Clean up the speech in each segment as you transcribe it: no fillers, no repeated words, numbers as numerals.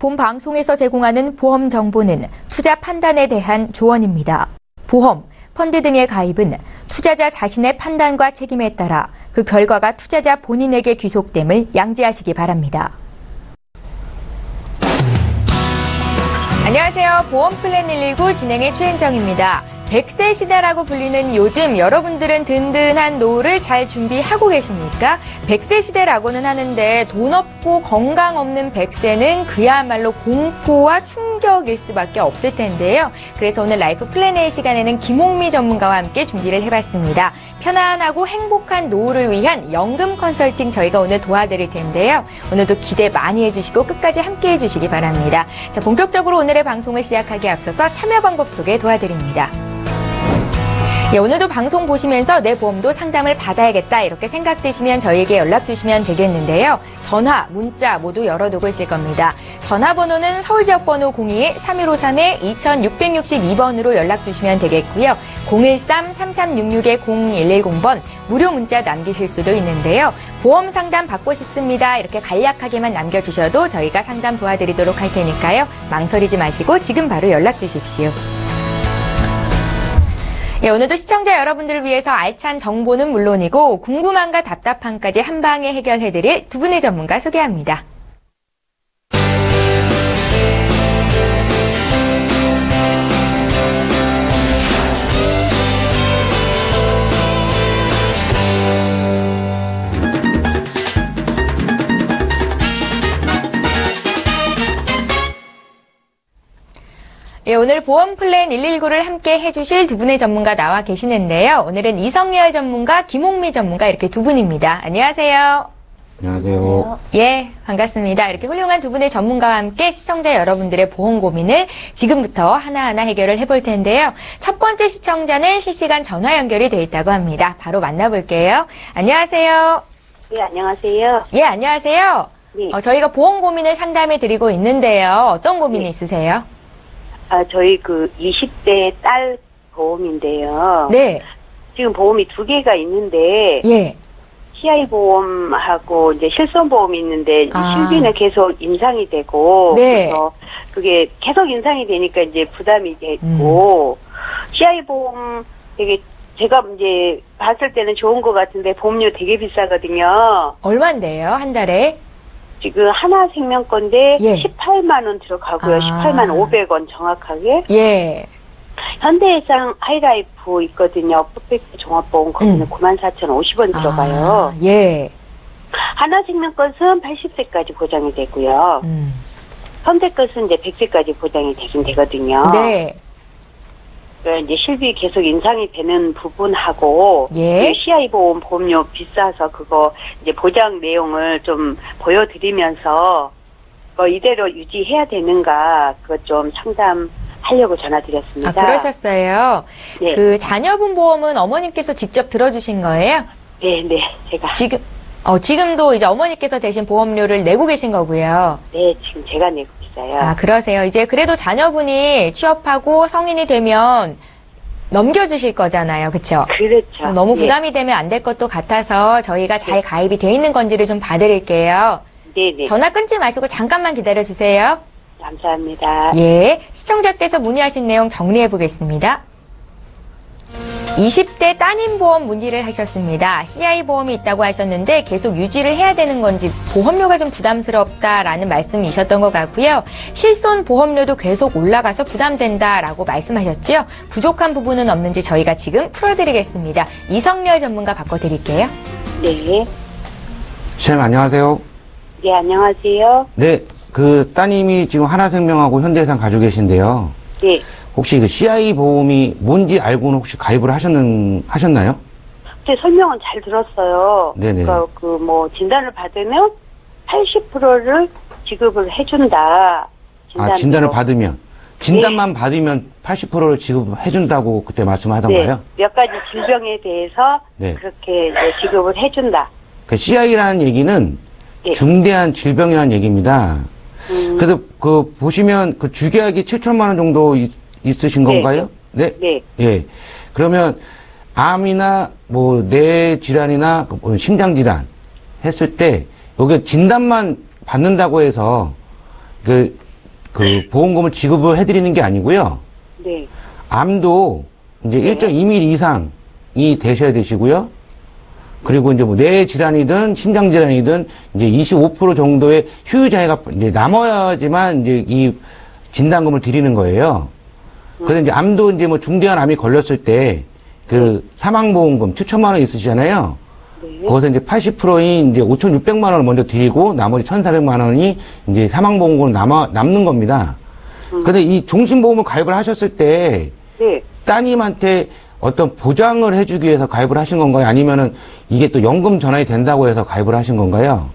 본 방송에서 제공하는 보험 정보는 투자 판단에 대한 조언입니다. 보험, 펀드 등의 가입은 투자자 자신의 판단과 책임에 따라 그 결과가 투자자 본인에게 귀속됨을 양지하시기 바랍니다. 안녕하세요. 보험플랜 119 진행의 최은정입니다. 100세 시대라고 불리는 요즘 여러분들은 든든한 노후를 잘 준비하고 계십니까? 100세 시대라고는 하는데 돈 없고 건강 없는 100세는 그야말로 공포와 충격일 수밖에 없을 텐데요. 그래서 오늘 라이프 플랜의 시간에는 김홍미 전문가와 함께 준비를 해봤습니다. 편안하고 행복한 노후를 위한 연금 컨설팅 저희가 오늘 도와드릴 텐데요. 오늘도 기대 많이 해주시고 끝까지 함께 해주시기 바랍니다. 자, 본격적으로 오늘의 방송을 시작하기에 앞서서 참여 방법 소개 도와드립니다. 예, 오늘도 방송 보시면서 내 보험도 상담을 받아야겠다 이렇게 생각되시면 저희에게 연락 주시면 되겠는데요. 전화, 문자 모두 열어두고 있을 겁니다. 전화번호는 서울지역번호 02-3153-2662번으로 연락 주시면 되겠고요. 013-3366-0110번 무료 문자 남기실 수도 있는데요. 보험 상담 받고 싶습니다. 이렇게 간략하게만 남겨주셔도 저희가 상담 도와드리도록 할 테니까요. 망설이지 마시고 지금 바로 연락 주십시오. 예, 오늘도 시청자 여러분들을 위해서 알찬 정보는 물론이고 궁금함과 답답함까지 한 방에 해결해드릴 두 분의 전문가 소개합니다. 예, 오늘 보험플랜 119를 함께 해주실 두 분의 전문가 나와 계시는데요. 오늘은 이성열 전문가, 김홍미 전문가 이렇게 두 분입니다. 안녕하세요. 안녕하세요. 예, 반갑습니다. 이렇게 훌륭한 두 분의 전문가와 함께 시청자 여러분들의 보험 고민을 지금부터 하나하나 해결을 해볼 텐데요. 첫 번째 시청자는 실시간 전화 연결이 돼 있다고 합니다. 바로 만나볼게요. 안녕하세요. 네, 안녕하세요. 예, 안녕하세요. 네. 저희가 보험 고민을 상담해 드리고 있는데요. 어떤 고민이 네. 있으세요? 저희 20대 딸 보험인데요. 네. 지금 보험이 두 개가 있는데, 예. CI 보험하고 이제 실손 보험이 있는데, 실비는 계속 인상이 되고, 네. 그래서 그게 계속 인상이 되니까 이제 부담이 되고, CI 보험 되게, 제가 이제 봤을 때는 좋은 것 같은데, 보험료 되게 비싸거든요. 얼만데요, 한 달에? 지금 하나생명 건데, 예. 18만 원 들어가고요. 18만 500원 정확하게. 예. 현대해상 하이라이프 있거든요. 퍼펙트 종합보험 거기는 94,050원 들어가요. 예. 하나생명 것은 80세까지 보장이 되고요. 현대 것은 이제 100세까지 보장이 되긴 되거든요. 네. 그러니까 이제 실비 계속 인상이 되는 부분하고 예. CI 보험 보험료 비싸서 그거 이제 보장 내용을 좀 보여드리면서 이대로 유지해야 되는가 그거 좀 상담하려고 전화드렸습니다. 아, 그러셨어요. 네. 그 자녀분 보험은 어머님께서 직접 들어주신 거예요? 네, 제가. 지금도 이제 어머니께서 대신 보험료를 내고 계신 거고요. 네, 지금 제가 내고 있어요. 아, 그러세요. 이제 그래도 자녀분이 취업하고 성인이 되면 넘겨주실 거잖아요. 그렇죠? 그렇죠. 너무 부담이 되면 안 될 것도 같아서 저희가 잘 가입이 돼 있는 건지를 좀 봐드릴게요. 네. 전화 끊지 마시고 잠깐만 기다려주세요. 감사합니다. 예, 시청자께서 문의하신 내용 정리해 보겠습니다. 20대 따님 보험 문의를 하셨습니다. CI 보험이 있다고 하셨는데 계속 유지를 해야 되는 건지 보험료가 좀 부담스럽다라는 말씀이셨던 것 같고요. 실손 보험료도 계속 올라가서 부담된다라고 말씀하셨죠. 부족한 부분은 없는지 저희가 지금 풀어드리겠습니다. 이성열 전문가 바꿔드릴게요. 네. 시장님 안녕하세요. 네, 안녕하세요. 네, 그 따님이 지금 하나생명하고 현대해상 가지고 계신데요. 네. 혹시 그 CI 보험이 뭔지 알고는 혹시 가입을 하셨나요? 제 설명은 잘 들었어요. 네네. 그러니까 진단을 받으면 80%를 지급을 해준다. 진단을 받으면. 진단만 받으면 80%를 지급해준다고 그때 말씀하던가요? 몇 가지 질병에 대해서 네. 그렇게 이제 지급을 해준다. 그 CI라는 얘기는 네. 중대한 질병이라는 얘기입니다. 그래서 보시면 그 주계약이 7천만 원 정도 있으신 건가요? 네. 예. 그러면 암이나 뇌 질환이나 심장 질환 했을 때 여기 진단만 받는다고 해서 그 보험금을 지급을 해드리는 게 아니고요. 네. 암도 이제 1.2mm 이상이 되셔야 되시고요. 그리고 이제 뭐 뇌 질환이든 심장 질환이든 이제 25% 정도의 휴유 장애가 이제 남아야지만 이제 이 진단금을 드리는 거예요. 그래서 이제 암도 이제 뭐 중대한 암이 걸렸을 때 그 사망보험금 7천만 원 있으시잖아요. 네. 거기서 이제 80%인 이제 5,600만 원을 먼저 드리고 나머지 1,400만 원이 이제 사망보험금으로 남는 겁니다. 근데 이 종신보험을 가입을 하셨을 때 네. 따님한테 어떤 보장을 해주기 위해서 가입을 하신 건가요? 아니면은 이게 또 연금 전환이 된다고 해서 가입을 하신 건가요?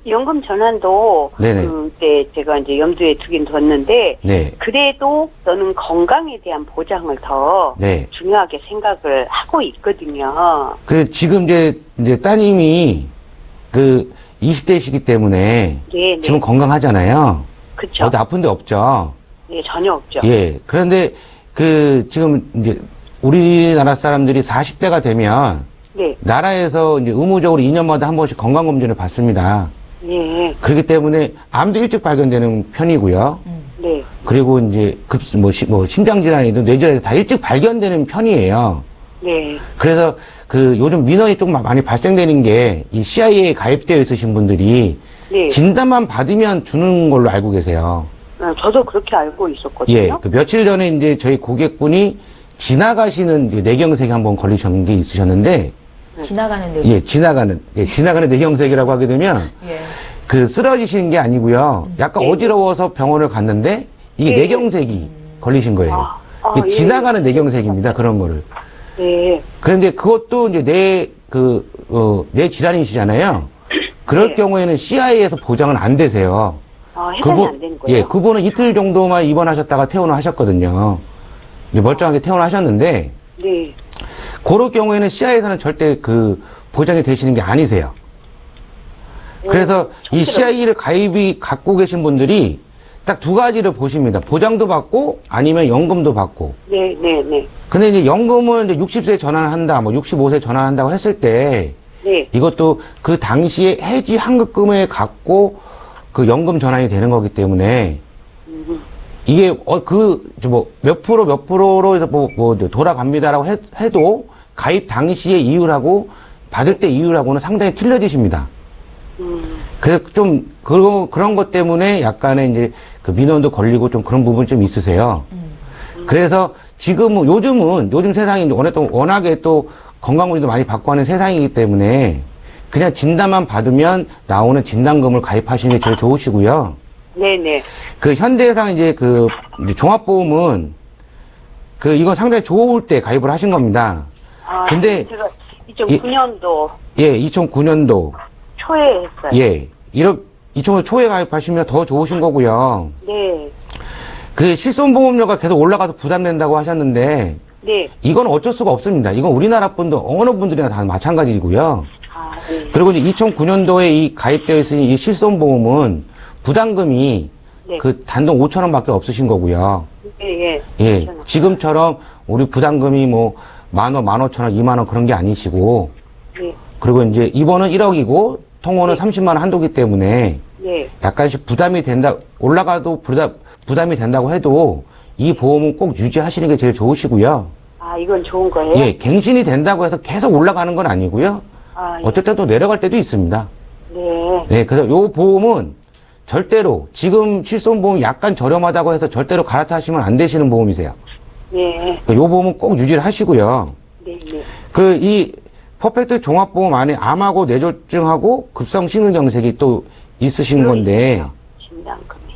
연금 전환도 네네. 그때 제가 이제 염두에 두긴 뒀는데 네. 그래도 저는 건강에 대한 보장을 더 네. 중요하게 생각을 하고 있거든요. 그 지금 이제 따님이 그 20대이시기 때문에 네, 지금 네. 건강하잖아요. 그렇죠. 어디 아픈 데 없죠. 네, 전혀 없죠. 예. 그런데 그 지금 이제 우리나라 사람들이 40대가 되면 네. 나라에서 이제 의무적으로 2년마다 한 번씩 건강검진을 받습니다. 네. 그렇기 때문에 암도 일찍 발견되는 편이고요. 네. 그리고 이제 심장질환이든 뇌질환이든 다 일찍 발견되는 편이에요. 네. 그래서 그 요즘 민원이 좀 많이 발생되는 게 이 CIA에 가입되어 있으신 분들이 네. 진단만 받으면 주는 걸로 알고 계세요. 저도 그렇게 알고 있었거든요. 예. 그 며칠 전에 이제 저희 고객분이 지나가시는 이제 뇌경색이 한번 걸리신 게 있으셨는데, 지나가는데. 예, 지나가는 뇌경색이라고 하게 되면, 예. 그 쓰러지시는 게 아니고요. 약간 네. 어지러워서 병원을 갔는데, 이게 네. 뇌경색이 걸리신 거예요. 이게 예. 지나가는 뇌경색입니다. 그런 거를. 네. 그런데 그것도 이제 뇌 질환이시잖아요. 그럴 네. 경우에는 CIA에서 보장은 안 되세요. 해당이 안 되는 거예요? 예, 그분은 이틀 정도만 입원하셨다가 퇴원하셨거든요. 이제 멀쩡하게 퇴원하셨는데, 네. 그럴 경우에는 CIA에서는 절대 그 보장이 되시는 게 아니세요. 그래서 이 CIA를 갖고 계신 분들이 딱 두 가지를 보십니다. 보장도 받고 아니면 연금도 받고. 네, 네, 네. 근데 이제 연금은 이제 60세 전환한다, 뭐 65세 전환한다고 했을 때, 네. 이것도 그 당시에 해지 환급금을 갖고 그 연금 전환이 되는 거기 때문에 이게 몇 프로로 해서 돌아갑니다라고 해도 가입 당시의 이율하고 받을 때 이율하고는 상당히 틀려지십니다. 그래서 좀 그런 것 때문에 약간의 이제 그 민원도 걸리고 좀 그런 부분이 좀 있으세요. 그래서 요즘 세상이 워낙에 또 건강검진도 많이 받고 하는 세상이기 때문에 그냥 진단만 받으면 나오는 진단금을 가입하시는 게 제일 좋으시고요. 네네. 그 현대상 이제 이제 종합보험은 이건 상당히 좋을 때 가입을 하신 겁니다. 근데 제가 2009년도 예, 2009년도 초에 했어요. 예, 2009년 초에 가입하시면 더 좋으신 거고요. 네. 그 실손보험료가 계속 올라가서 부담된다고 하셨는데 네. 이건 어쩔 수가 없습니다. 이건 우리나라 분들 어느 분들이나 다 마찬가지고요. 네. 그리고 이제 2009년도에 이 가입되어 있으신 이 실손보험은 부담금이 네. 그 단돈 5천 원밖에 없으신 거고요. 예. 예, 지금처럼 우리 부담금이 뭐 10,000원, 15,000원, 2만 원 그런 게 아니시고, 네. 그리고 이제 입원은 1억이고 통원은 30만 원 한도기 때문에 네. 약간씩 올라가도 부담이 된다고 해도 이 보험은 꼭 유지하시는 게 제일 좋으시고요. 이건 좋은 거예요? 예, 갱신이 된다고 해서 계속 올라가는 건 아니고요. 예. 어쩔 때또 내려갈 때도 있습니다. 네. 네, 그래서 요 보험은 절대로 지금 실손보험 약간 저렴하다고 해서 절대로 갈아타시면 안 되시는 보험이세요. 네. 요 보험은 꼭 유지를 하시고요. 네. 네. 이 퍼펙트 종합보험 안에 암하고 뇌졸중하고 급성심근경색이 또 있으신 건데, 진단금이.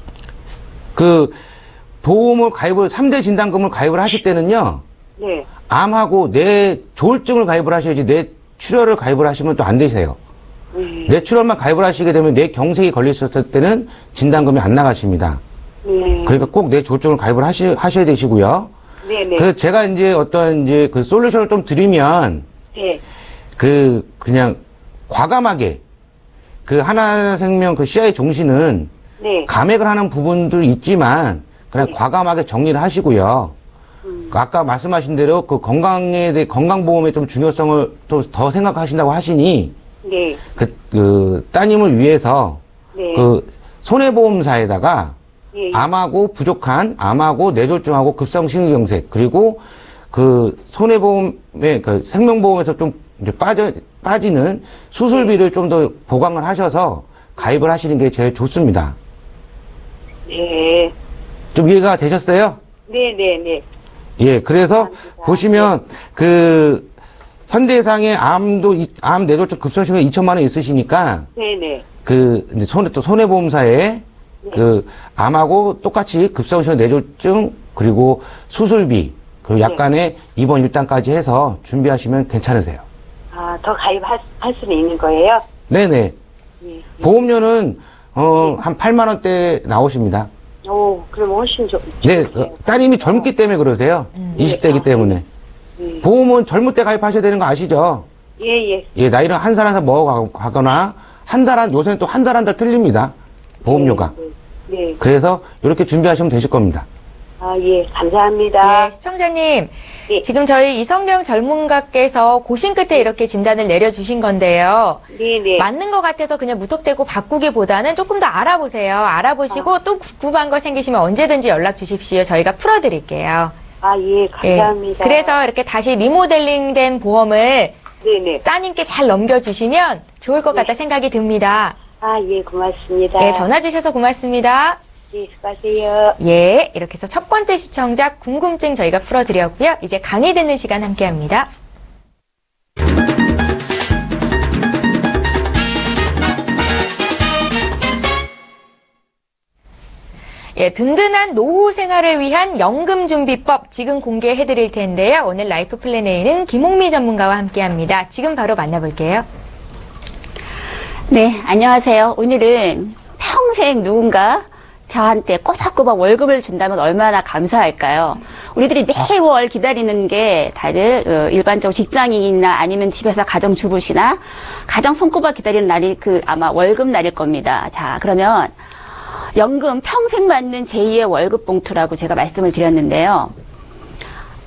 보험을 3대 진단금을 가입을 하실 때는요, 네. 암하고 뇌졸중을 가입을 하셔야지 뇌출혈을 가입을 하시면 또 안 되세요. 뇌출혈만 가입을 하시게 되면 뇌경색이 걸리셨을 때는 진단금이 안 나가십니다. 네. 그러니까 꼭 뇌졸중을 가입을 하셔야 되시고요. 네네. 그래서 제가 이제 그 솔루션을 좀 드리면, 네. 그냥 과감하게 하나생명 CI 종신은 네. 감액을 하는 부분도 있지만 그냥 과감하게 정리를 하시고요. 아까 말씀하신 대로 건강보험의 좀 중요성을 또 더 생각하신다고 하시니 네. 따님을 위해서 네. 손해보험사에다가 예, 예. 암하고 부족한 암하고 뇌졸중하고 급성심근경색 그리고 그 손해보험의 그 생명보험에서 좀 이제 빠지는 수술비를 좀 더 보강을 하셔서 가입을 하시는 게 제일 좋습니다. 네. 좀 이해가 되셨어요? 네네네. 예, 그래서 감사합니다. 보시면 그 현대상의 암 뇌졸중 급성심근 2천만 원 있으시니까 네네. 그 이제 손해보험사에 그 암하고 똑같이 급성심근 뇌졸중 그리고 수술비 그리고 약간의 입원 일당까지 해서 준비하시면 괜찮으세요. 아, 더 가입할 수는 있는 거예요? 네네. 예. 보험료는 한 8만 원대 나오십니다. 오, 그럼 훨씬 네, 따님이 젊기 때문에 그러세요. 20대이기 때문에. 보험은 젊을 때 가입하셔야 되는 거 아시죠? 예, 예. 예, 나이를 한 살 한 살 먹어가거나 요새는 또 한 달 한 달 틀립니다. 보험료가. 네. 그래서 이렇게 준비하시면 되실 겁니다. 아, 예. 감사합니다. 네, 시청자님. 네. 지금 저희 이성령 전문가께서 고심 끝에 이렇게 진단을 내려주신 건데요. 네네. 맞는 것 같아서 그냥 무턱대고 바꾸기보다는 조금 더 알아보세요. 알아보시고 또 궁금한 거 생기시면 언제든지 연락 주십시오. 저희가 풀어드릴게요. 아, 예. 감사합니다. 예, 그래서 이렇게 다시 리모델링된 보험을 네네. 따님께 잘 넘겨주시면 좋을 것 같다 생각이 듭니다. 아, 예. 고맙습니다. 예, 전화 주셔서 고맙습니다. 예, 수고하세요. 예, 이렇게 해서 첫 번째 시청자 궁금증 저희가 풀어드렸고요. 이제 강의 듣는 시간 함께합니다. 예, 든든한 노후 생활을 위한 연금준비법 지금 공개해드릴 텐데요. 오늘 라이프 플랜에는 김홍미 전문가와 함께합니다. 지금 바로 만나볼게요. 네, 안녕하세요. 오늘은 평생 누군가 저한테 꼬박꼬박 월급을 준다면 얼마나 감사할까요? 우리들이 매월 기다리는 게 다들 일반적으로 직장인이나 아니면 집에서 가정주부시나 가장 손꼽아 기다리는 날이 아마 월급 날일 겁니다. 자, 그러면 연금 평생 받는 제2의 월급 봉투라고 제가 말씀을 드렸는데요.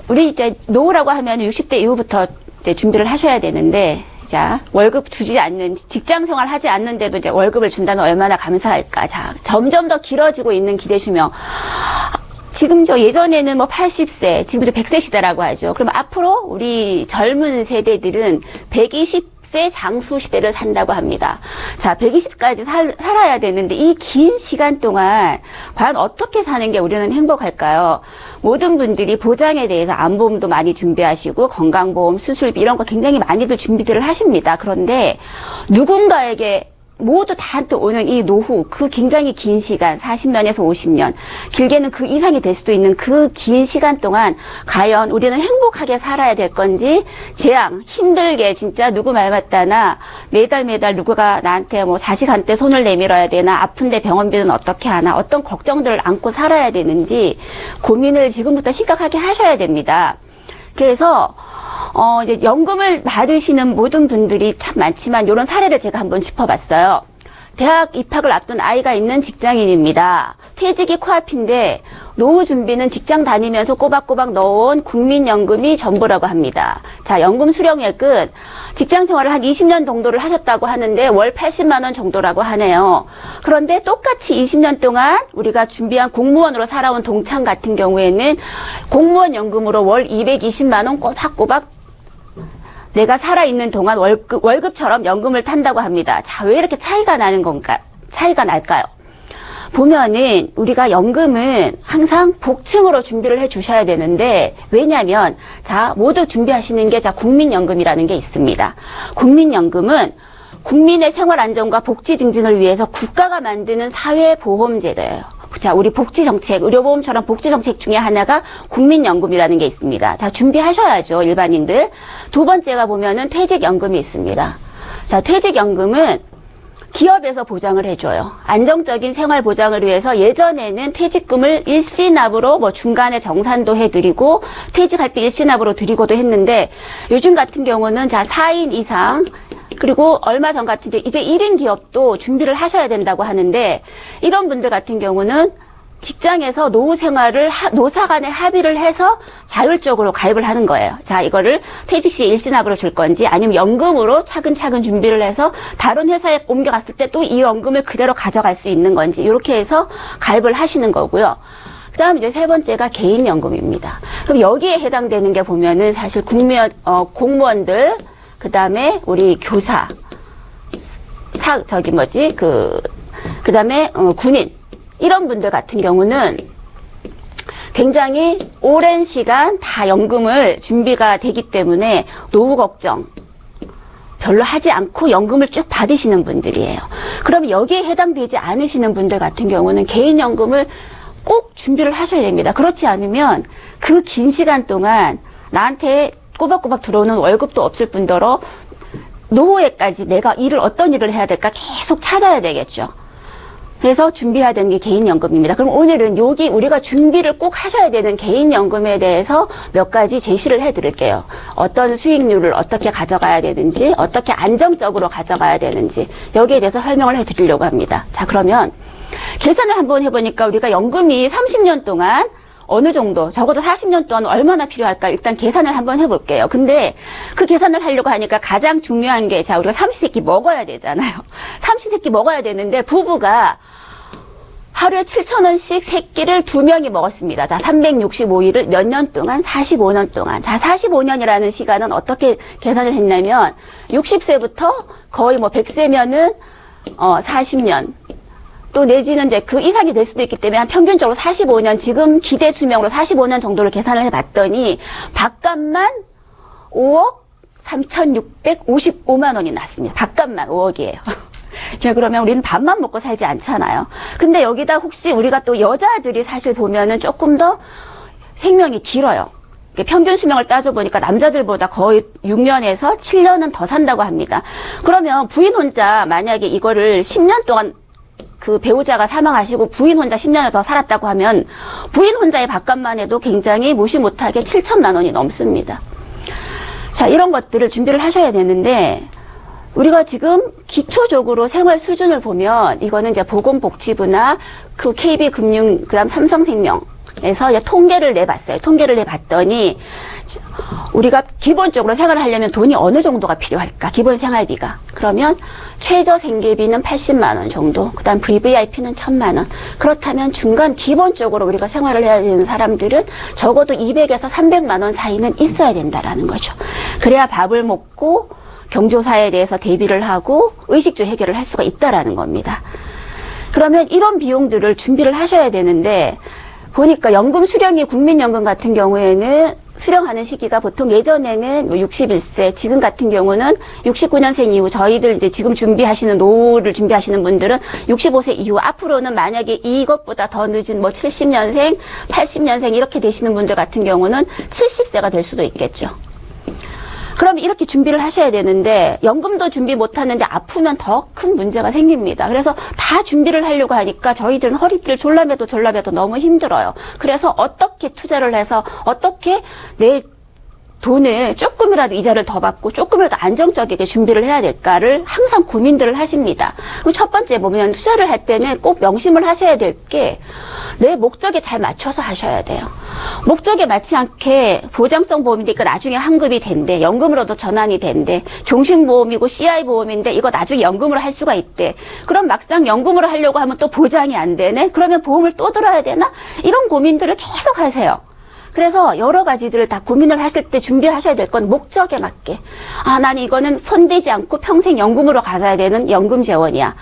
우리 이제 노후라고 하면 60대 이후부터 이제 준비를 하셔야 되는데, 자, 월급 주지 않는, 직장 생활 하지 않는데도 이제 월급을 준다면 얼마나 감사할까. 자, 점점 더 길어지고 있는 기대 수명. 지금 예전에는 80세, 지금 100세 시대라고 하죠. 그럼 앞으로 우리 젊은 세대들은 120세 장수 시대를 산다고 합니다. 자, 120까지 살아야 되는데 이 긴 시간 동안 과연 어떻게 사는 게 우리는 행복할까요? 모든 분들이 보장에 대해서 암보험도 많이 준비하시고 건강보험, 수술비 이런 거 굉장히 많이들 준비들을 하십니다. 그런데 누군가에게 모두 다 또 오는 이 노후, 그 굉장히 긴 시간, 40년에서 50년, 길게는 그 이상이 될 수도 있는 그 긴 시간 동안 과연 우리는 행복하게 살아야 될 건지, 재앙, 힘들게 진짜 누구 말 맞다나 매달 누구가 나한테 자식한테 손을 내밀어야 되나, 아픈데 병원비는 어떻게 하나, 어떤 걱정들을 안고 살아야 되는지 고민을 지금부터 심각하게 하셔야 됩니다. 그래서 이제 연금을 받으시는 모든 분들이 참 많지만 이런 사례를 제가 한번 짚어봤어요. 대학 입학을 앞둔 아이가 있는 직장인입니다. 퇴직이 코앞인데 노후 준비는 직장 다니면서 꼬박꼬박 넣어온 국민연금이 전부라고 합니다. 자, 연금 수령액은 직장 생활을 한 20년 정도를 하셨다고 하는데 월 80만 원 정도라고 하네요. 그런데 똑같이 20년 동안 우리가 준비한 공무원으로 살아온 동창 같은 경우에는 공무원 연금으로 월 220만 원 꼬박꼬박 내가 살아있는 동안 월급처럼 연금을 탄다고 합니다. 자, 왜 이렇게 차이가 날까요? 보면은 우리가 연금은 항상 복층으로 준비를 해 주셔야 되는데, 왜냐면 자, 모두 준비하시는 게 국민연금이라는 게 있습니다. 국민연금은 국민의 생활 안정과 복지 증진을 위해서 국가가 만드는 사회보험제도예요. 자, 우리 복지정책, 의료보험처럼 복지정책 중에 하나가 국민연금이라는 게 있습니다. 자, 준비하셔야죠, 일반인들. 두 번째가 보면은 퇴직연금이 있습니다. 자, 퇴직연금은 기업에서 보장을 해줘요. 안정적인 생활 보장을 위해서 예전에는 퇴직금을 일시납으로 중간에 정산도 해드리고 퇴직할 때 일시납으로 드리고도 했는데, 요즘 같은 경우는 4인 이상, 그리고 얼마 전 같은 이제 1인 기업도 준비를 하셔야 된다고 하는데, 이런 분들 같은 경우는 직장에서 노후 생활을 노사 간에 합의를 해서 자율적으로 가입을 하는 거예요. 자, 이거를 퇴직 시에 일시납으로 줄 건지 아니면 연금으로 차근차근 준비를 해서 다른 회사에 옮겨갔을 때 또 이 연금을 그대로 가져갈 수 있는 건지 이렇게 해서 가입을 하시는 거고요. 그 다음 이제 세 번째가 개인연금입니다. 그럼 여기에 해당되는 게 보면은 사실 공무원들, 그 다음에 우리 교사, 그 다음에 군인, 이런 분들 같은 경우는 굉장히 오랜 시간 다 연금을 준비가 되기 때문에 노후 걱정 별로 하지 않고 연금을 쭉 받으시는 분들이에요. 그럼 여기에 해당되지 않으시는 분들 같은 경우는 개인연금을 꼭 준비를 하셔야 됩니다. 그렇지 않으면 그 긴 시간 동안 나한테 꼬박꼬박 들어오는 월급도 없을 뿐더러 노후에까지 내가 어떤 일을 해야 될까 계속 찾아야 되겠죠. 그래서 준비해야 되는 게 개인연금입니다. 그럼 오늘은 여기 우리가 준비를 꼭 하셔야 되는 개인연금에 대해서 몇 가지 제시를 해드릴게요. 어떤 수익률을 어떻게 가져가야 되는지, 어떻게 안정적으로 가져가야 되는지 여기에 대해서 설명을 해드리려고 합니다. 자, 그러면 계산을 한번 해보니까 우리가 연금이 30년 동안 어느 정도, 적어도 40년 동안 얼마나 필요할까 일단 계산을 한번 해볼게요. 근데 그 계산을 하려고 하니까 가장 중요한 게, 자, 우리가 삼시세끼 먹어야 되잖아요. 삼시세끼 먹어야 되는데 부부가 하루에 7,000원씩 세끼를 2명이 먹었습니다. 자, 365일을 몇 년 동안? 45년 동안. 자, 45년이라는 시간은 어떻게 계산을 했냐면 60세부터 거의 100세면은 40년. 또 내지는 이제 그 이상이 될 수도 있기 때문에 한 평균적으로 45년, 지금 기대 수명으로 45년 정도를 계산을 해봤더니 밥값만 5억 3,655만 원이 났습니다. 밥값만 5억이에요. 자, 그러면 우리는 밥만 먹고 살지 않잖아요. 근데 여기다 혹시 우리가 또 여자들이 사실 보면은 조금 더 생명이 길어요. 평균 수명을 따져보니까 남자들보다 거의 6년에서 7년은 더 산다고 합니다. 그러면 부인 혼자 만약에 이거를 10년 동안 그 배우자가 사망하시고 부인 혼자 10년을 더 살았다고 하면 부인 혼자의 밥값만 해도 굉장히 무시 못하게 7천만 원이 넘습니다. 자, 이런 것들을 준비를 하셔야 되는데 우리가 지금 기초적으로 생활 수준을 보면 이거는 이제 보건복지부나 그 KB금융, 그다음 삼성생명에서 이제 통계를 내봤어요. 통계를 내봤더니 우리가 기본적으로 생활을 하려면 돈이 어느 정도가 필요할까? 기본 생활비가. 그러면 최저 생계비는 80만 원 정도, 그다음 VVIP는 1,000만 원. 그렇다면 중간 기본적으로 우리가 생활을 해야 되는 사람들은 적어도 200에서 300만 원 사이는 있어야 된다라는 거죠. 그래야 밥을 먹고 경조사에 대해서 대비를 하고 의식주 해결을 할 수가 있다라는 겁니다. 그러면 이런 비용들을 준비를 하셔야 되는데 보니까 연금 수령이 국민연금 같은 경우에는 수령하는 시기가 보통 예전에는 61세, 지금 같은 경우는 69년생 이후 저희들 이제 지금 준비하시는 노후를 준비하시는 분들은 65세 이후 앞으로는 만약에 이것보다 더 늦은 70년생, 80년생 이렇게 되시는 분들 같은 경우는 70세가 될 수도 있겠죠. 그럼 이렇게 준비를 하셔야 되는데 연금도 준비 못하는데 아프면 더 큰 문제가 생깁니다. 그래서 다 준비를 하려고 하니까 저희들은 허리띠를 졸라매도 너무 힘들어요. 그래서 어떻게 투자를 해서 어떻게 내 돈을 조금이라도 이자를 더 받고 조금이라도 안정적이게 준비를 해야 될까를 항상 고민들을 하십니다. 그럼 첫 번째 보면 투자를 할 때는 꼭 명심을 하셔야 될 게 내 목적에 잘 맞춰서 하셔야 돼요. 목적에 맞지 않게 보장성 보험이니까 나중에 환급이 된대. 연금으로도 전환이 된대. 종신보험이고 CI보험인데 이거 나중에 연금으로 할 수가 있대. 그럼 막상 연금으로 하려고 하면 또 보장이 안 되네. 그러면 보험을 또 들어야 되나? 이런 고민들을 계속 하세요. 그래서 여러 가지들을 다 고민을 하실 때 준비하셔야 될 건 목적에 맞게. 아, 난 이거는 손대지 않고 평생 연금으로 가져야 되는 연금 재원이야.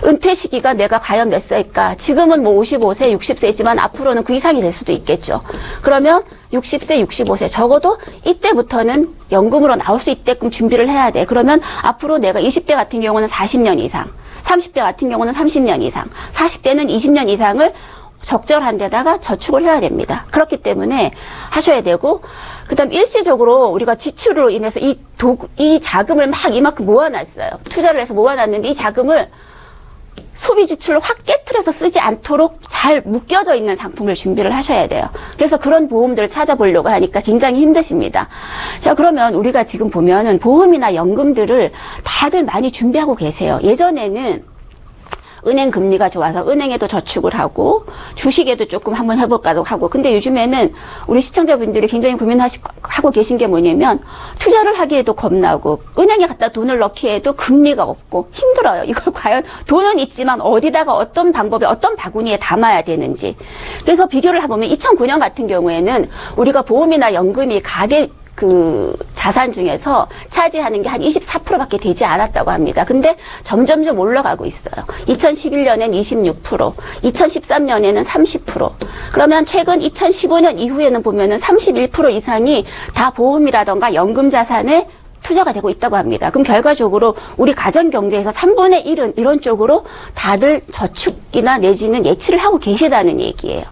은퇴 시기가 내가 과연 몇 살일까? 지금은 55세, 60세지만 앞으로는 그 이상이 될 수도 있겠죠. 그러면 60세, 65세 적어도 이때부터는 연금으로 나올 수 있게끔 준비를 해야 돼. 그러면 앞으로 내가 20대 같은 경우는 40년 이상, 30대 같은 경우는 30년 이상, 40대는 20년 이상을 적절한 데다가 저축을 해야 됩니다. 그렇기 때문에 하셔야 되고, 그 다음 일시적으로 우리가 지출로 인해서 이 자금을 막 이만큼 모아놨어요. 투자를 해서 모아놨는데 이 자금을 소비 지출로 확 깨트려서 쓰지 않도록 잘 묶여져 있는 상품을 준비를 하셔야 돼요. 그래서 그런 보험들을 찾아보려고 하니까 굉장히 힘드십니다. 자, 그러면 우리가 지금 보면은 보험이나 연금들을 다들 많이 준비하고 계세요. 예전에는 은행 금리가 좋아서 은행에도 저축을 하고 주식에도 조금 한번 해볼까도 하고. 근데 요즘에는 우리 시청자분들이 굉장히 고민하고 계신 게 뭐냐면 투자를 하기에도 겁나고 은행에 갖다 돈을 넣기에도 금리가 없고 힘들어요. 이걸 과연 돈은 있지만 어디다가 어떤 방법에 어떤 바구니에 담아야 되는지. 그래서 비교를 해보면 2009년 같은 경우에는 우리가 보험이나 연금이 가계 그 자산 중에서 차지하는 게 한 24%밖에 되지 않았다고 합니다. 근데 점점점 올라가고 있어요. 2011년엔 26%, 2013년에는 30%. 그러면 최근 2015년 이후에는 보면은 31% 이상이 다 보험이라던가 연금 자산에 투자가 되고 있다고 합니다. 그럼 결과적으로 우리 가정 경제에서 3분의 1은 이런 쪽으로 다들 저축이나 내지는 예치를 하고 계시다는 얘기예요.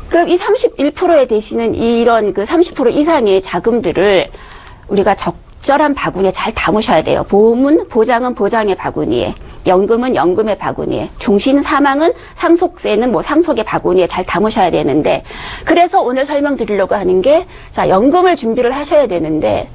그럼 이 31%에 되시는 이런 그 30% 이상의 자금들을 우리가 적절한 바구니에 잘 담으셔야 돼요. 보험은 보장은 보장의 바구니에, 연금은 연금의 바구니에, 종신 사망은 상속세는 뭐 상속의 바구니에 잘 담으셔야 되는데, 그래서 오늘 설명드리려고 하는 게, 자, 연금을 준비를 하셔야 되는데,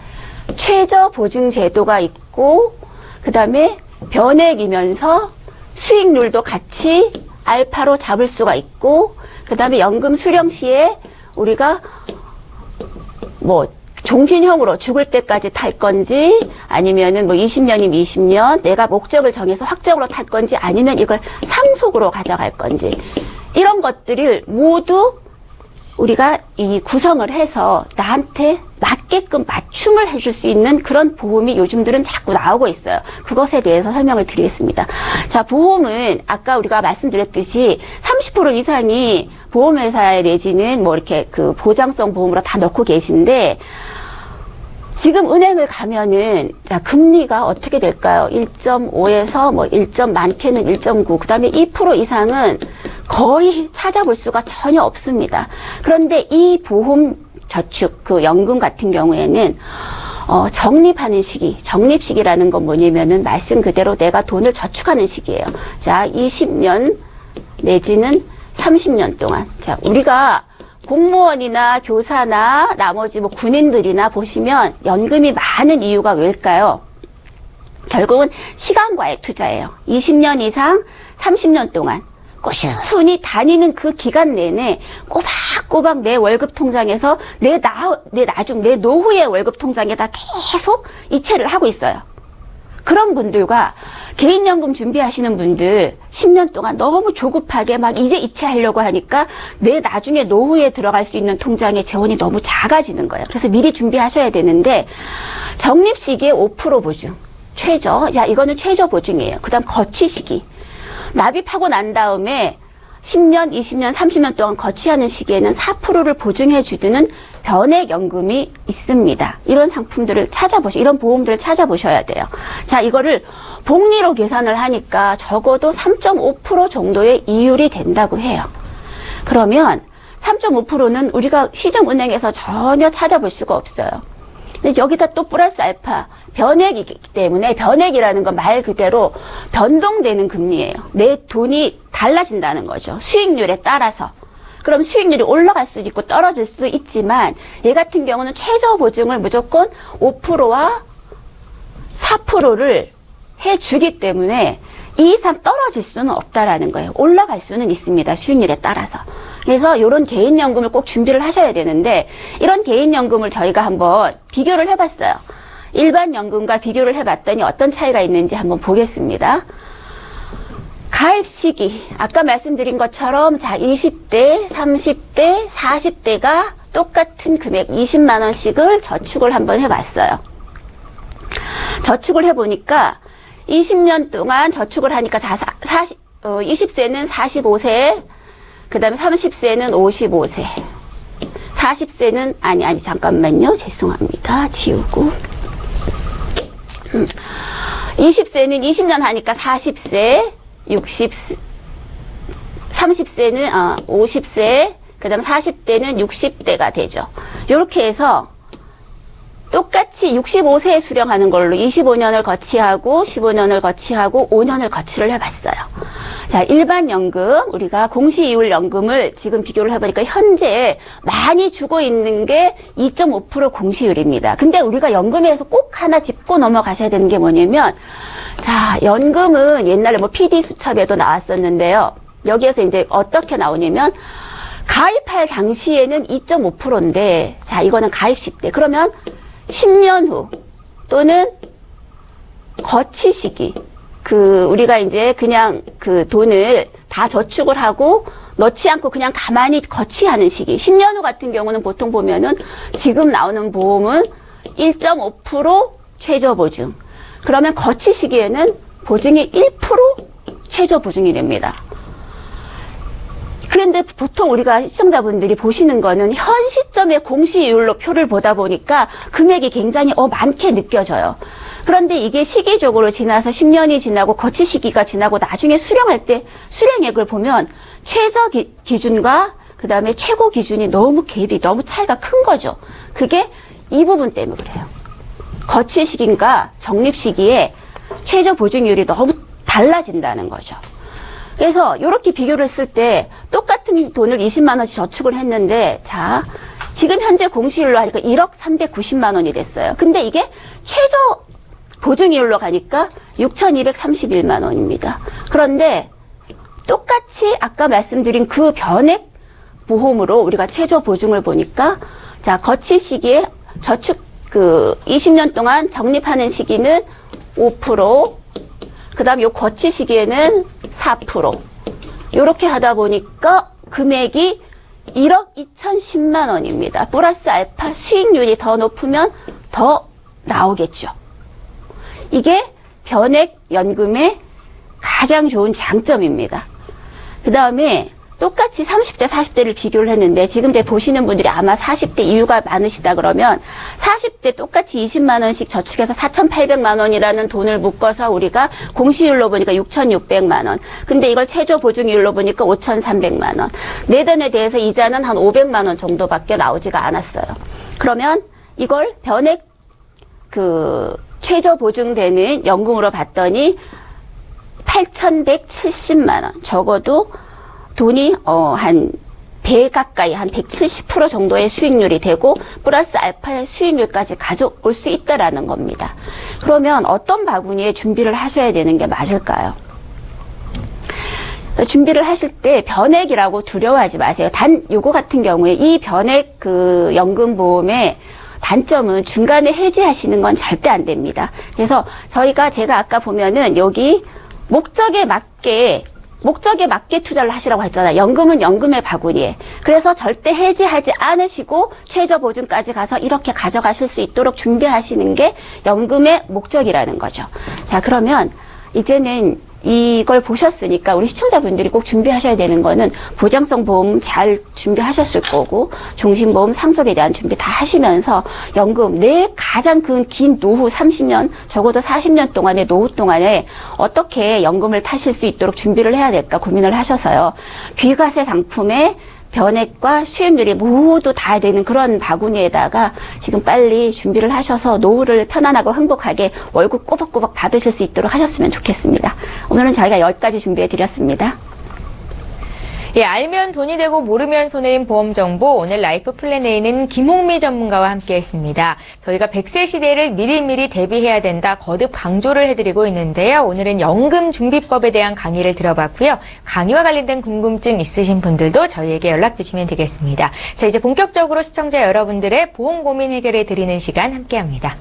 최저 보증 제도가 있고, 그 다음에 변액이면서 수익률도 같이 알파로 잡을 수가 있고, 그 다음에 연금 수령 시에 우리가 뭐 종신형으로 죽을 때까지 탈 건지 아니면은 뭐 20년이면 20년 내가 목적을 정해서 확정으로 탈 건지 아니면 이걸 상속으로 가져갈 건지 이런 것들을 모두 우리가 이 구성을 해서 나한테 맞게끔 맞춤을 해줄 수 있는 그런 보험이 요즘들은 자꾸 나오고 있어요. 그것에 대해서 설명을 드리겠습니다. 자, 보험은 아까 우리가 말씀드렸듯이 30% 이상이 보험회사에 내지는 뭐 이렇게 그 보장성 보험으로 다 넣고 계신데 지금 은행을 가면은 자, 금리가 어떻게 될까요? 1.5에서 뭐 1점 많게는 1.9, 그 다음에 2% 이상은 거의 찾아볼 수가 전혀 없습니다. 그런데 이 보험 저축, 그 연금 같은 경우에는 적립하는 시기, 적립시기라는 건 뭐냐면은 말씀 그대로 내가 돈을 저축하는 시기예요. 자, 20년 내지는 30년 동안. 자, 우리가 공무원이나 교사나 나머지 뭐 군인들이나 보시면 연금이 많은 이유가 왜일까요? 결국은 시간과의 투자예요. 20년 이상 30년 동안 꾸준히 다니는 그 기간 내내 꼬박꼬박 내 월급 통장에서 내 노후의 월급 통장에다 계속 이체를 하고 있어요. 그런 분들과 개인연금 준비하시는 분들 10년 동안 너무 조급하게 막 이제 이체하려고 하니까 내 나중에 노후에 들어갈 수 있는 통장의 재원이 너무 작아지는 거예요. 그래서 미리 준비하셔야 되는데 적립 시기에 5% 보증, 최저. 자, 이거는 최저 보증이에요. 그 다음 거치 시기. 납입하고 난 다음에 10년, 20년, 30년 동안 거치하는 시기에는 4%를 보증해 주는 변액연금이 있습니다. 이런 상품들을 이런 보험들을 찾아보셔야 돼요. 자, 이거를 복리로 계산을 하니까 적어도 3.5% 정도의 이율이 된다고 해요. 그러면 3.5%는 우리가 시중은행에서 전혀 찾아볼 수가 없어요. 근데 여기다 또 플러스 알파 변액이기 때문에 변액이라는 건 말 그대로 변동되는 금리예요. 내 돈이 달라진다는 거죠. 수익률에 따라서. 그럼 수익률이 올라갈 수도 있고 떨어질 수도 있지만 얘 같은 경우는 최저 보증을 무조건 5%와 4%를 해주기 때문에 이 이상 떨어질 수는 없다라는 거예요. 올라갈 수는 있습니다. 수익률에 따라서. 그래서 이런 개인연금을 꼭 준비를 하셔야 되는데 이런 개인연금을 저희가 한번 비교를 해봤어요. 일반 연금과 비교를 해봤더니 어떤 차이가 있는지 한번 보겠습니다. 가입 시기, 아까 말씀드린 것처럼 자 20대, 30대, 40대가 똑같은 금액 20만 원씩을 저축을 한번 해봤어요. 저축을 해보니까 20년 동안 저축을 하니까 20세는 45세, 그 다음에 30세는 55세, 40세는 아니 잠깐만요. 죄송합니다. 지우고 20세는 20년 하니까 40세, 60세, 30세는 50세, 그 다음 40대는 60대가 되죠. 이렇게 해서 똑같이 65세에 수령하는 걸로 25년을 거치하고 15년을 거치하고 5년을 거치를 해봤어요. 자, 일반 연금, 우리가 공시이율 연금을 지금 비교를 해보니까 현재 많이 주고 있는 게 2.5% 공시율입니다. 근데 우리가 연금에서 꼭 하나 짚고 넘어가셔야 되는 게 뭐냐면, 자, 연금은 옛날에 뭐 PD 수첩에도 나왔었는데요. 여기에서 이제 어떻게 나오냐면, 가입할 당시에는 2.5%인데, 자, 이거는 가입 시대. 그러면 10년 후 또는 거치 시기. 우리가 이제 그냥 그 돈을 다 저축을 하고 넣지 않고 그냥 가만히 거치하는 시기. 10년 후 같은 경우는 보통 보면은 지금 나오는 보험은 1.5% 최저 보증. 그러면 거치 시기에는 보증이 1% 최저 보증이 됩니다. 그런데 보통 우리가 시청자분들이 보시는 거는 현 시점의 공시이율로 표를 보다 보니까 금액이 굉장히 많게 느껴져요. 그런데 이게 시기적으로 지나서 10년이 지나고 거치 시기가 지나고 나중에 수령할 때 수령액을 보면 최저 기준과 그 다음에 최고 기준이 너무 차이가 큰 거죠. 그게 이 부분 때문에 그래요. 거치 시기인가 적립 시기에 최저 보증률이 너무 달라진다는 거죠. 그래서 이렇게 비교를 했을 때 똑같은 돈을 20만 원씩 저축을 했는데, 자, 지금 현재 공시율로 하니까 1억 390만 원이 됐어요. 근데 이게 최저 보증이율로 가니까 6,231만 원입니다. 그런데 똑같이 아까 말씀드린 그 변액 보험으로 우리가 최저 보증을 보니까, 자, 거치 시기에 저축 20년 동안 적립하는 시기는 5%, 그 다음 요 거치 시기에는 4%. 요렇게 하다 보니까 금액이 1억 2,010만 원입니다. 플러스 알파 수익률이 더 높으면 더 나오겠죠. 이게 변액 연금의 가장 좋은 장점입니다. 그 다음에 똑같이 30대, 40대를 비교를 했는데 지금 이제 보시는 분들이 아마 40대 이유가 많으시다 그러면 40대 똑같이 20만 원씩 저축해서 4,800만 원이라는 돈을 묶어서 우리가 공시율로 보니까 6,600만 원. 근데 이걸 최저 보증률로 보니까 5,300만 원. 내돈에 대해서 이자는 한 500만 원 정도밖에 나오지가 않았어요. 그러면 이걸 변액 최저 보증되는 연금으로 봤더니 8,170만 원. 적어도 돈이 한 배 가까이 한 170% 정도의 수익률이 되고 플러스 알파의 수익률까지 가져올 수 있다라는 겁니다. 그러면 어떤 바구니에 준비를 하셔야 되는 게 맞을까요? 준비를 하실 때 변액이라고 두려워하지 마세요. 단 요거 같은 경우에 이 변액 연금보험의 단점은 중간에 해지하시는 건 절대 안 됩니다. 그래서 제가 아까 보면은 여기 목적에 맞게 투자를 하시라고 했잖아요. 연금은 연금의 바구니에. 그래서 절대 해지하지 않으시고 최저 보증까지 가서 이렇게 가져가실 수 있도록 준비하시는 게 연금의 목적이라는 거죠. 자, 그러면 이제는 이걸 보셨으니까 우리 시청자분들이 꼭 준비하셔야 되는 거는 보장성 보험 잘 준비하셨을 거고 종신보험 상속에 대한 준비 다 하시면서 연금 내 가장 긴 노후 30년 적어도 40년 동안의 노후 동안에 어떻게 연금을 타실 수 있도록 준비를 해야 될까 고민을 하셔서요. 비과세 상품에 변액과 수익률이 모두 다 되는 그런 바구니에다가 지금 빨리 준비를 하셔서 노후를 편안하고 행복하게 월급 꼬박꼬박 받으실 수 있도록 하셨으면 좋겠습니다. 오늘은 저희가 여기까지 준비해 드렸습니다. 예, 알면 돈이 되고 모르면 손해인 보험 정보 오늘 라이프 플랜A는 김홍미 전문가와 함께했습니다. 저희가 100세 시대를 미리미리 대비해야 된다 거듭 강조를 해드리고 있는데요. 오늘은 연금 준비법에 대한 강의를 들어봤고요. 강의와 관련된 궁금증 있으신 분들도 저희에게 연락 주시면 되겠습니다. 자, 이제 본격적으로 시청자 여러분들의 보험 고민 해결해 드리는 시간 함께합니다.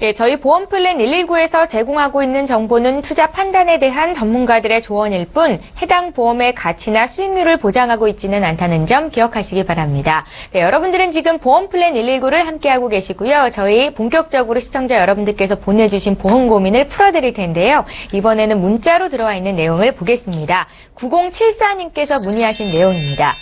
예, 저희 보험플랜 119에서 제공하고 있는 정보는 투자 판단에 대한 전문가들의 조언일 뿐 해당 보험의 가치나 수익률을 보장하고 있지는 않다는 점 기억하시기 바랍니다. 네, 여러분들은 지금 보험플랜 119를 함께하고 계시고요. 저희 본격적으로 시청자 여러분들께서 보내주신 보험 고민을 풀어드릴 텐데요. 이번에는 문자로 들어와 있는 내용을 보겠습니다. 9074님께서 문의하신 내용입니다.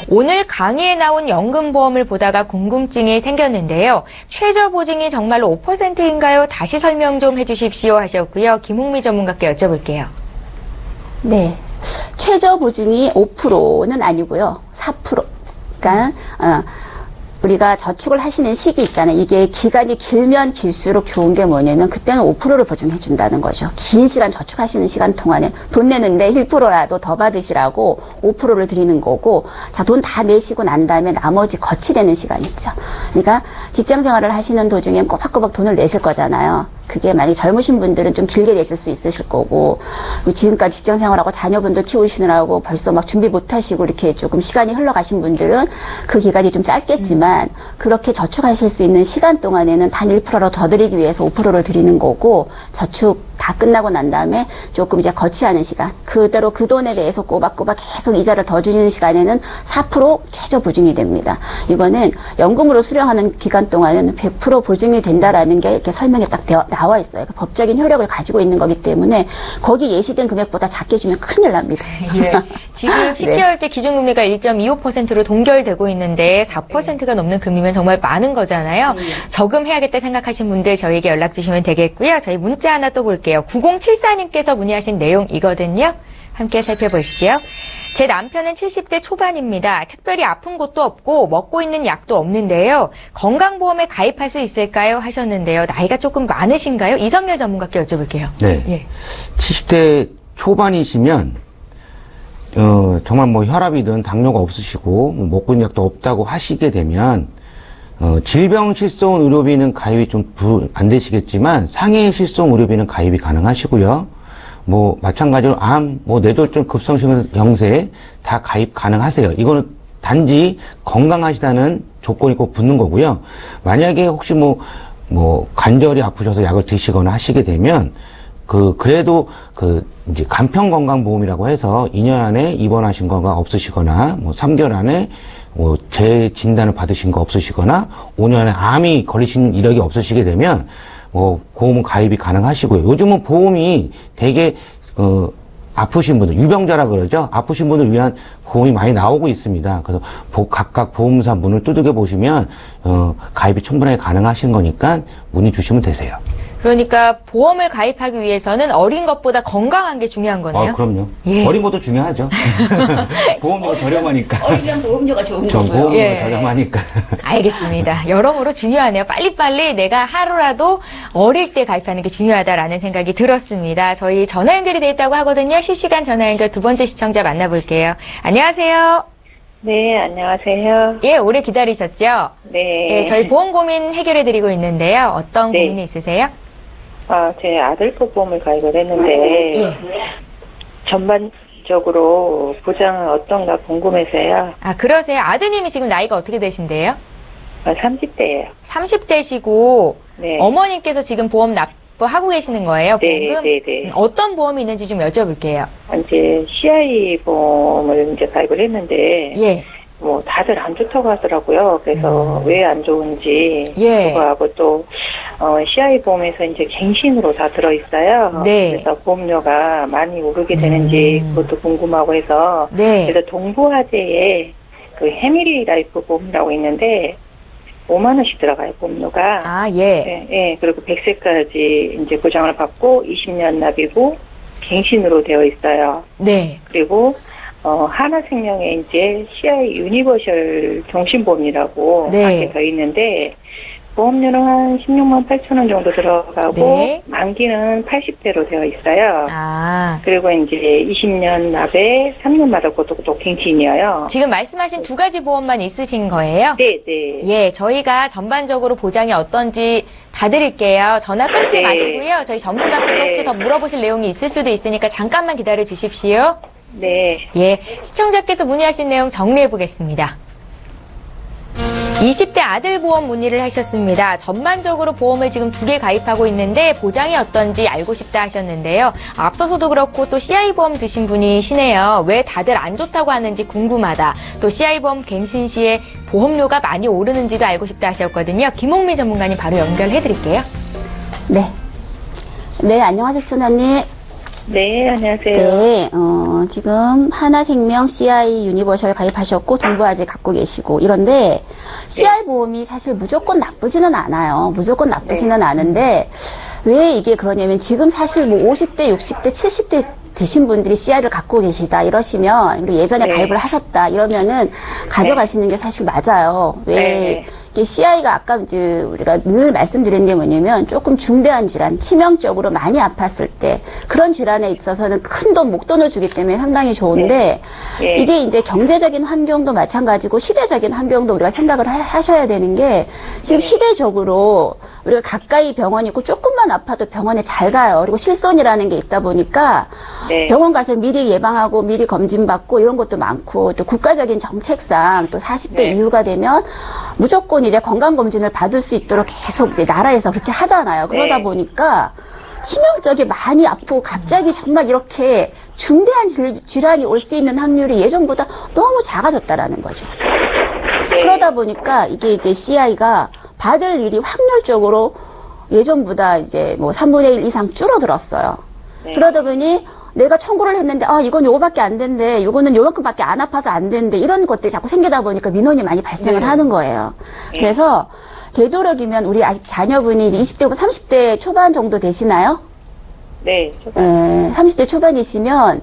오늘 강의에 나온 연금보험을 보다가 궁금증이 생겼는데요. 최저보증이 정말로 5%인가요? 다시 설명 좀 해주십시오 하셨고요. 김홍미 전문가께 여쭤볼게요. 네. 최저 보증이 5%는 아니고요. 4%. 그러니까 우리가 저축을 하시는 시기 있잖아요. 이게 기간이 길면 길수록 좋은 게 뭐냐면 그때는 5%를 보증해 준다는 거죠. 긴 시간 저축하시는 시간 동안에 돈 내는데 1%라도 더 받으시라고 5%를 드리는 거고, 자, 돈 다 내시고 난 다음에 나머지 거치되는 시간 있죠. 그러니까 직장 생활을 하시는 도중엔 꼬박꼬박 돈을 내실 거잖아요. 그게 만약에 젊으신 분들은 좀 길게 내실 수 있으실 거고, 지금까지 직장 생활하고 자녀분들 키우시느라고 벌써 막 준비 못 하시고 이렇게 조금 시간이 흘러가신 분들은 그 기간이 좀 짧겠지만, 그렇게 저축하실 수 있는 시간 동안에는 단 1%로 더 드리기 위해서 5%를 드리는 거고, 저축 다 끝나고 난 다음에 조금 이제 거치하는 시간, 그대로 그 돈에 대해서 꼬박꼬박 계속 이자를 더 주는 시간에는 4% 최저 보증이 됩니다. 이거는 연금으로 수령하는 기간 동안에는 100% 보증이 된다라는 게 이렇게 설명에 딱 나와 있어요. 그러니까 법적인 효력을 가지고 있는 거기 때문에 거기 예시된 금액보다 작게 주면 큰일 납니다. 예. 지금 10개월째 기준금리가 1.25%로 동결되고 있는데 4%가 넘는 금리면 정말 많은 거잖아요. 저금해야겠다 생각하신 분들 저희에게 연락 주시면 되겠고요. 저희 문자 하나 또 볼게요. 9074님께서 문의하신 내용이거든요. 함께 살펴보시죠. 제 남편은 70대 초반입니다. 특별히 아픈 곳도 없고 먹고 있는 약도 없는데요. 건강보험에 가입할 수 있을까요? 하셨는데요. 나이가 조금 많으신가요? 이성열 전문가께 여쭤볼게요. 네. 예. 70대 초반이시면 정말 뭐 혈압이든 당뇨가 없으시고 뭐 먹고 있는 약도 없다고 하시게 되면 질병 실손 의료비는 가입이 좀 안 되시겠지만 상해 실손 의료비는 가입이 가능하시고요. 뭐 마찬가지로 암, 뭐 뇌졸중, 급성심 영세 다 가입 가능하세요. 이거는 단지 건강하시다는 조건이 꼭 붙는 거고요. 만약에 혹시 뭐 관절이 아프셔서 약을 드시거나 하시게 되면 그래도 이제 간편건강보험이라고 해서 2년 안에 입원하신 거가 없으시거나 뭐 3개월 안에 뭐 재진단을 받으신 거 없으시거나 5년 안에 암이 걸리신 이력이 없으시게 되면 보험은 가입이 가능하시고요. 요즘은 보험이 되게 아프신 분들, 유병자라 그러죠. 아프신 분을 위한 보험이 많이 나오고 있습니다. 그래서 각각 보험사 문을 두들겨 보시면 가입이 충분하게 가능하신 거니까 문의 주시면 되세요. 그러니까 보험을 가입하기 위해서는 어린 것보다 건강한 게 중요한 거네요. 그럼요. 예. 어린 것도 중요하죠. 보험료가 저렴하니까. 어리면 보험료가 좋은 전 거고요. 보험료가 예. 저렴하니까. 알겠습니다. 여러모로 중요하네요. 빨리빨리 내가 하루라도 어릴 때 가입하는 게 중요하다라는 생각이 들었습니다. 저희 전화 연결이 돼 있다고 하거든요. 실시간 전화 연결 두 번째 시청자 만나볼게요. 안녕하세요. 네, 안녕하세요. 예, 오래 기다리셨죠? 네. 예, 저희 보험 고민 해결해드리고 있는데요. 어떤 네. 고민이 있으세요? 제 아들 거 보험을 가입을 했는데, 예. 전반적으로 보장은 어떤가 궁금해서요. 아, 그러세요? 아드님이 지금 나이가 어떻게 되신데요? 30대예요. 30대시고, 네. 어머님께서 지금 보험 납부하고 계시는 거예요? 네, 보험금? 네, 네. 어떤 보험이 있는지 좀 여쭤볼게요. 이제 CI 보험을 이제 가입을 했는데, 예. 뭐 다들 안 좋다고 하더라고요. 그래서 왜 안 좋은지 예. 그거하고 또 CI 보험에서 이제 갱신으로 다 들어있어요. 네. 그래서 보험료가 많이 오르게 되는지 그것도 궁금하고 해서 네. 그래서 동부화재에 그 해밀리 라이프 보험이라고 있는데 5만 원씩 들어가요, 보험료가. 아, 예. 네, 예. 그리고 100세까지 이제 보장을 받고 20년 납이고 갱신으로 되어 있어요. 네. 그리고 하나생명에 이제 CI 유니버셜 종신보험이라고 네. 하게 되어 있는데 보험료는 한 16만 8천 원 정도 들어가고 네. 만기는 80대로 되어 있어요. 아. 그리고 이제 20년 납에 3년마다 그것도 또 갱신이에요. 지금 말씀하신 두 가지 보험만 있으신 거예요? 네, 네. 예, 저희가 전반적으로 보장이 어떤지 봐드릴게요. 전화 끊지 네. 마시고요. 저희 전문가께서 네. 혹시 더 물어보실 내용이 있을 수도 있으니까 잠깐만 기다려 주십시오. 네. 예, 시청자께서 문의하신 내용 정리해 보겠습니다. 20대 아들 보험 문의를 하셨습니다. 전반적으로 보험을 지금 2개 가입하고 있는데 보장이 어떤지 알고 싶다 하셨는데요. 앞서서도 그렇고 또 CI보험 드신 분이시네요. 왜 다들 안 좋다고 하는지 궁금하다. 또 CI보험 갱신 시에 보험료가 많이 오르는지도 알고 싶다 하셨거든요. 김홍미 전문가님 바로 연결해드릴게요. 네. 네, 안녕하세요, 천아님. 네, 안녕하세요. 네, 지금 하나생명 CI 유니버셜 가입하셨고 동부화재 갖고 계시고 이런데 CI 보험이 사실 무조건 나쁘지는 않아요. 무조건 나쁘지는 않은데 왜 이게 그러냐면 지금 사실 뭐 50대, 60대, 70대 되신 분들이 CI를 갖고 계시다 이러시면 예전에 가입을 하셨다 이러면은 가져가시는 게 사실 맞아요. 왜 이게 CI가 아까 이제 우리가 늘 말씀드린 게 뭐냐면 조금 중대한 질환, 치명적으로 많이 아팠을 때 그런 질환에 있어서는 큰 돈, 목돈을 주기 때문에 상당히 좋은데 이게 이제 경제적인 환경도 마찬가지고 시대적인 환경도 우리가 생각을 하셔야 되는 게 지금 시대적으로 우리가 가까이 병원이 있고 조금만 아파도 병원에 잘 가요. 그리고 실손이라는 게 있다 보니까 병원 가서 미리 예방하고 미리 검진받고 이런 것도 많고 또 국가적인 정책상 또 40대 이후가 되면 무조건 이제 건강검진을 받을 수 있도록 계속 이제 나라에서 그렇게 하잖아요. 그러다 보니까 치명적이 많이 아프고 갑자기 정말 이렇게 중대한 질환이 올 수 있는 확률이 예전보다 너무 작아졌다라는 거죠. 그러다 보니까 이게 이제 CI가 받을 일이 확률적으로 예전보다 이제 뭐 3분의 1 이상 줄어들었어요. 그러다 보니 내가 청구를 했는데 이건 요거밖에 안 된대, 요거는 요만큼밖에 안 아파서 안 된대 이런 것들이 자꾸 생기다 보니까 민원이 많이 발생을 하는 거예요. 그래서 되도록이면 우리 아직 자녀분이 이제 20대부터 30대 초반 정도 되시나요? 네, 초반. 30대 초반이시면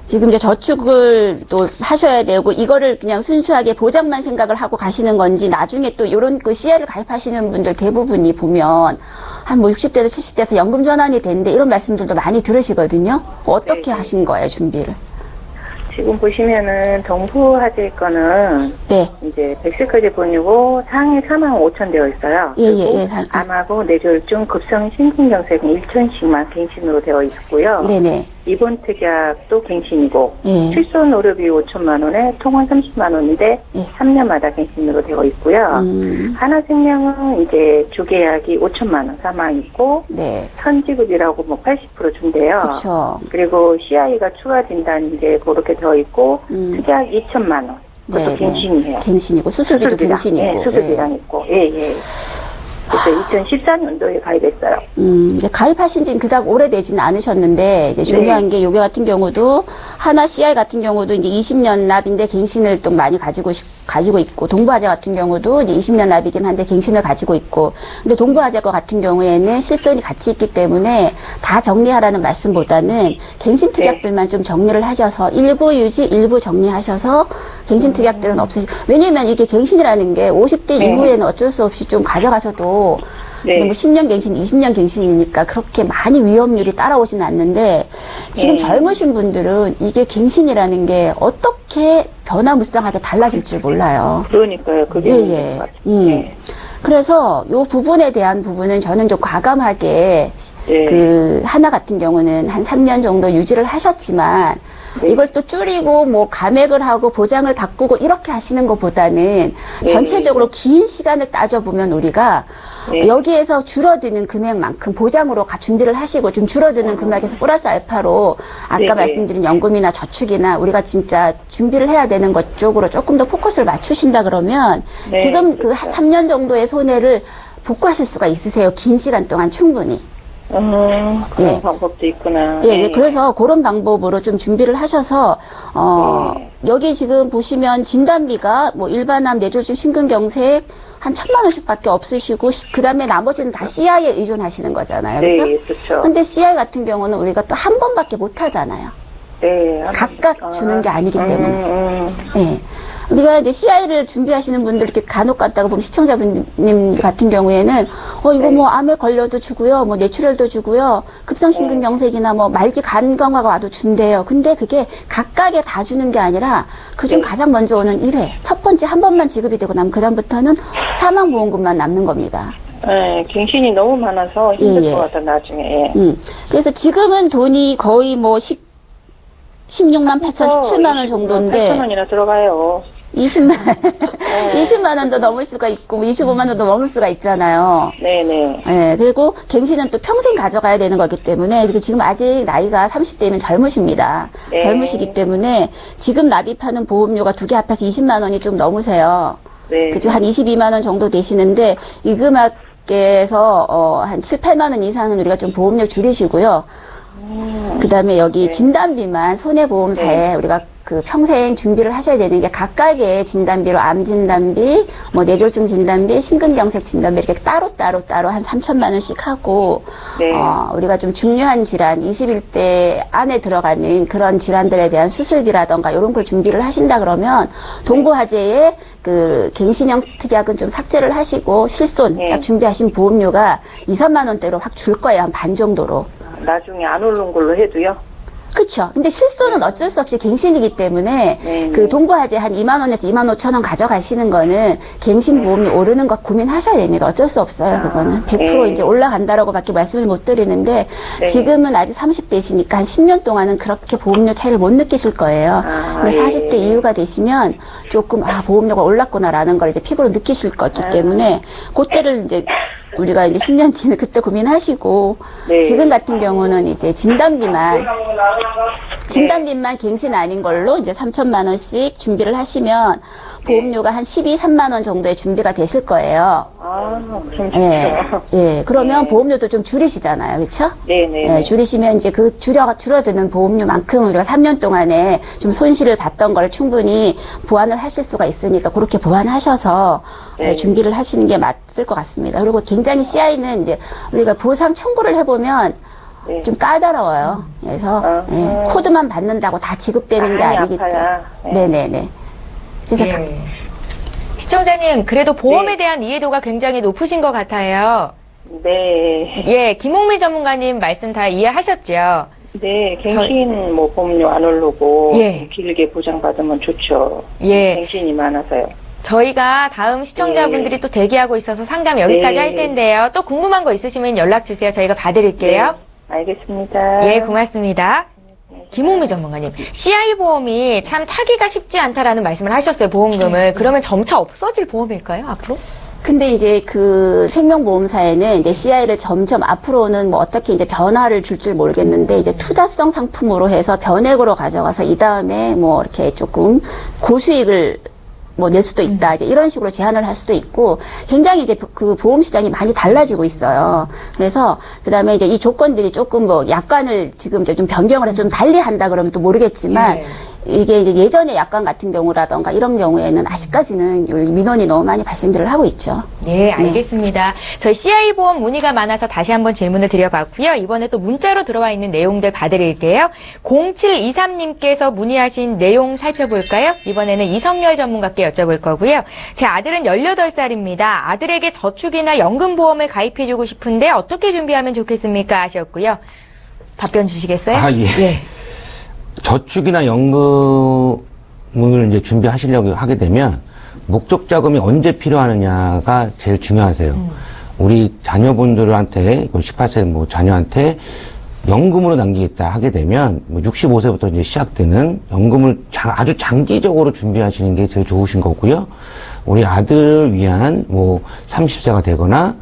지금 이제 저축을 또 하셔야 되고 이거를 그냥 순수하게 보장만 생각을 하고 가시는 건지 나중에 또 요런 그 CI를 가입하시는 분들 대부분이 보면 한 뭐 60대에서 70대에서 연금 전환이 되는데 이런 말씀들도 많이 들으시거든요. 어떻게 하신 거예요, 준비를? 지금 보시면은 동부화재 거는 이제 100세까지 보유고 상해 45,000 되어 있어요. 그리고 암하고 뇌졸중, 급성 심근경색은 1,000씩만 갱신으로 되어 있고요. 네네. 이번 특약도 갱신이고 실손 의료비 5천만 원에 통원 30만 원인데 3년마다 갱신으로 되어 있고요. 하나생명은 이제 주계약이 5천만 원 사망 있고 선지급이라고 뭐 80% 준대요. 그쵸. 그리고 CI가 추가 진단 이제 그렇게 되어 있고 특약 2천만 원. 그것도 갱신이에요. 갱신이고 수술비도 갱신이고. 네, 수술비랑 있고. 그래서 2014년도에 가입했어요. 이제 가입하신 지는 그닥 오래되지는 않으셨는데, 이제 중요한 게 요게 같은 경우도, 하나 CI 같은 경우도 이제 20년 납인데 갱신을 또 많이 가지고 있고, 동부화재 같은 경우도 이제 20년 납이긴 한데 갱신을 가지고 있고, 근데 동부화재 거 같은 경우에는 실손이 같이 있기 때문에 다 정리하라는 말씀보다는 갱신 특약들만 좀 정리를 하셔서, 일부 유지, 일부 정리하셔서, 갱신 특약들은 없으시고, 왜냐면 이게 갱신이라는 게 50대 이후에는 어쩔 수 없이 좀 가져가셔도 뭐 10년 갱신, 20년 갱신이니까 그렇게 많이 위험률이 따라오지는 않는데 지금 젊으신 분들은 이게 갱신이라는 게 어떻게 변화무쌍하게 달라질 줄 몰라요. 그러니까요. 그게 그래서 요 부분에 대한 부분은 저는 좀 과감하게 그 하나 같은 경우는 한 3년 정도 유지를 하셨지만 이걸 또 줄이고 뭐 감액을 하고 보장을 바꾸고 이렇게 하시는 것보다는 전체적으로 긴 시간을 따져보면 우리가 여기에서 줄어드는 금액만큼 보장으로 준비를 하시고 좀 줄어드는 금액에서 플러스 알파로 아까 말씀드린 연금이나 저축이나 우리가 진짜 준비를 해야 되는 것 쪽으로 조금 더 포커스를 맞추신다 그러면 지금 그 3년 정도의 손해를 복구하실 수가 있으세요. 긴 시간 동안 충분히. 그런 방법도 있구나. 그래서 그런 방법으로 좀 준비를 하셔서, 여기 지금 보시면 진단비가 뭐 일반암, 뇌졸중, 심근경색 한 1,000만 원씩 밖에 없으시고, 그 다음에 나머지는 다 CI에 의존하시는 거잖아요. 그죠? 그렇죠. 근데 CI 같은 경우는 우리가 또 한 번밖에 못 하잖아요. 각각 주는 게 아니기 때문에. 우리가 이제 CI를 준비하시는 분들 이렇게 간혹 갔다가 보면 시청자분님 같은 경우에는 이거 뭐 암에 걸려도 주고요, 뭐 뇌출혈도 주고요, 급성심근경색이나 뭐 말기 간경화가 와도 준대요. 근데 그게 각각에 다 주는 게 아니라 그중 가장 먼저 오는 1회 첫 번째 한 번만 지급이 되고 나면 그 다음부터는 사망보험금만 남는 겁니다. 갱신이 너무 많아서 힘들 것 같아 나중에. 그래서 지금은 돈이 거의 뭐 16만 8천, 17만 원 정도인데 8천 원이나 들어가요. 20만 20만 원도 넘을 수가 있고 25만 원도 넘을 수가 있잖아요. 네네. 네, 그리고 갱신은 또 평생 가져가야 되는 거기 때문에 그리고 지금 아직 나이가 30대면 젊으십니다. 네. 젊으시기 때문에 지금 납입하는 보험료가 두 개 합해서 20만 원이 좀 넘으세요. 네. 그죠? 한 22만 원 정도 되시는데 이 금액에서 한 7, 8만 원 이상은 우리가 좀 보험료 줄이시고요. 그다음에 여기 진단비만 손해보험사에 우리가 그 평생 준비를 하셔야 되는 게 각각의 진단비로 암 진단비, 뭐 뇌졸중 진단비, 심근경색 진단비 이렇게 따로 한 3천만 원씩 하고 네. 우리가 좀 중요한 질환 21대 안에 들어가는 그런 질환들에 대한 수술비라던가 이런 걸 준비를 하신다 그러면 동부화재의 그 갱신형 특약은 좀 삭제를 하시고 실손 딱 준비하신 보험료가 2, 3만 원대로 확 줄 거예요. 한 반 정도로. 나중에 안 오른 걸로 해도요? 그렇죠. 근데 실손은 어쩔 수 없이 갱신이기 때문에 그 동부화재 한 2만 원에서 2만 5천 원 가져가시는 거는 갱신 보험이 오르는 거 고민하셔야 됩니다. 어쩔 수 없어요. 그거는 100% 이제 올라간다라고밖에 말씀을 못 드리는데 지금은 아직 30대시니까 한 10년 동안은 그렇게 보험료 차이를 못 느끼실 거예요. 근데 40대 이후가 되시면 조금 보험료가 올랐구나라는 걸 이제 피부로 느끼실 거기 때문에 그때를 이제 우리가 이제 10년 뒤는 그때 고민하시고 지금 같은 경우는 이제 진단비만 갱신 아닌 걸로 이제 3천만 원씩 준비를 하시면 보험료가 한 3만 원 정도의 준비가 되실 거예요. 그럼 예. 그러면 보험료도 좀 줄이시잖아요. 그렇죠? 네네. 예, 줄이시면 이제 그 줄어드는 보험료만큼 우리가 3년 동안에 좀 손실을 봤던 걸 충분히 보완을 하실 수가 있으니까 그렇게 보완하셔서 준비를 하시는 게 맞을 것 같습니다. 그리고 굉장히 CI는 이제 우리가 보상 청구를 해보면 좀 까다로워요. 그래서 코드만 받는다고 다 지급되는 게 아니기 때문에. 네네네. 그래서 시청자님, 그래도 보험에 대한 이해도가 굉장히 높으신 것 같아요. 네. 예, 김홍미 전문가님 말씀 다 이해하셨죠? 네, 갱신 뭐 보험료 안 오르고 길게 보장받으면 좋죠. 갱신이 많아서요. 저희가 다음 시청자분들이 또 대기하고 있어서 상담 여기까지 할 텐데요. 또 궁금한 거 있으시면 연락 주세요. 저희가 봐드릴게요. 알겠습니다. 예, 고맙습니다. 김홍미 전문가님, CI보험이 참 타기가 쉽지 않다라는 말씀을 하셨어요, 보험금을. 그러면 점차 없어질 보험일까요, 앞으로? 근데 이제 그 생명보험사에는 이제 CI를 점점 앞으로는 뭐 어떻게 이제 변화를 줄 모르겠는데 이제 투자성 상품으로 해서 변액으로 가져가서 이 다음에 뭐 이렇게 조금 고수익을 뭐 낼 수도 있다. 이제 이런 식으로 제한을 할 수도 있고 굉장히 이제 그 보험 시장이 많이 달라지고 있어요. 그래서 그다음에 이제 이 조건들이 조금 뭐 약관을 지금 이제 좀 변경을 해서 좀 달리 한다 그러면 또 모르겠지만 이게 이제 예전의 약관 같은 경우라던가 이런 경우에는 아직까지는 민원이 너무 많이 발생들을 하고 있죠. 네, 알겠습니다. 저희 CI보험 문의가 많아서 다시 한번 질문을 드려봤고요. 이번에 또 문자로 들어와 있는 내용들 봐드릴게요. 0723님께서 문의하신 내용 살펴볼까요? 이번에는 이성열 전문가께 여쭤볼 거고요. 제 아들은 18살입니다. 아들에게 저축이나 연금보험을 가입해주고 싶은데 어떻게 준비하면 좋겠습니까? 하셨고요. 답변 주시겠어요? 예. 저축이나 연금을 이제 준비하시려고 하게 되면 목적 자금이 언제 필요하느냐가 제일 중요하세요. 우리 자녀분들한테 18세 뭐 자녀한테 연금으로 남기겠다 하게 되면 뭐 65세부터 이제 시작되는 연금을 아주 장기적으로 준비하시는 게 제일 좋으신 거고요. 우리 아들을 위한 뭐 30세가 되거나